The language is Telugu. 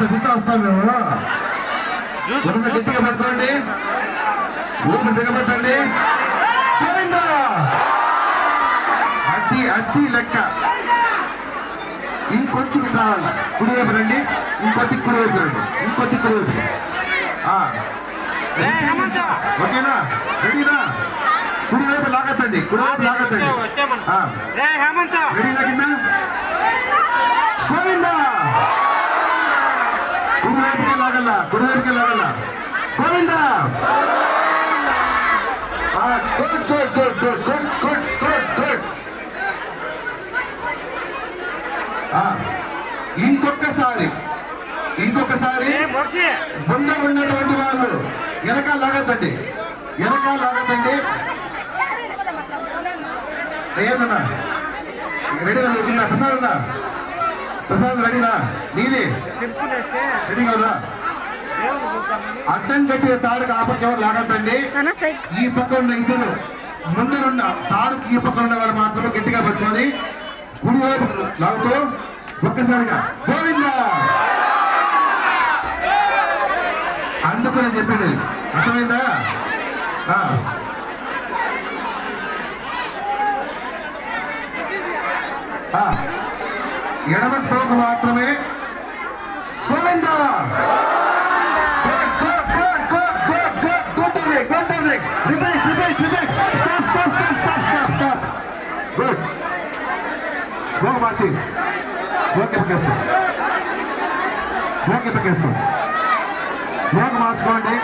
అంత తింటూ వస్తాం మేము. గట్టిగా పట్టుకోండి, ఊపిరి బిగబట్టండి. అట్టి అట్టి లెక్క. ఇంకొంచెం రావాలా, కుడివైపు రండి, ఇంకొద్ది కుడివైపు రండి, ఇంకొద్ది కుడివైపు. ఓకేనా, రెడీనా? కుడివైపు లాగతండి, కుడివైపు లాగతండి. రెడీ లాగిందా? గోవిందా, కుడివైపుకే లాగల్లా, కుడివైపుకే లాగల్లా. Govinda. Good good good good good good good good. ఇంకొకసారి ముందు ఉన్నటువంటి వాళ్ళు వెనకాల లాగద్దండి, వెనకాల లాగద్దండి. ఏమన్నా రెడీగా నువ్వుకున్నా? ప్రసాద్ ఉన్నా? ప్రసాద్ రెడీనా? నీది రెడీగా ఉన్నా? అడ్డం కట్టిన తాడుకు ఆ పక్క ఎవరు లాగద్దండి. ఈ పక్క ఉన్న ఇద్దరు ముందరున్న తాడుకు ఈ పక్క ఉన్న వాళ్ళు మాత్రమే గట్టిగా పట్టుకొని కుడివైపు లాగుతూ ఒక్కసారిగా గోవిందా. అందుకు నేను చెప్పింది అర్థమైందా? ఎడమ తోక మాత్రమే గోవిందా. మార్చి ఓకే పక్కేసుకో, ఓకే పక్కేసుకో, ఓకే మార్చుకోండి.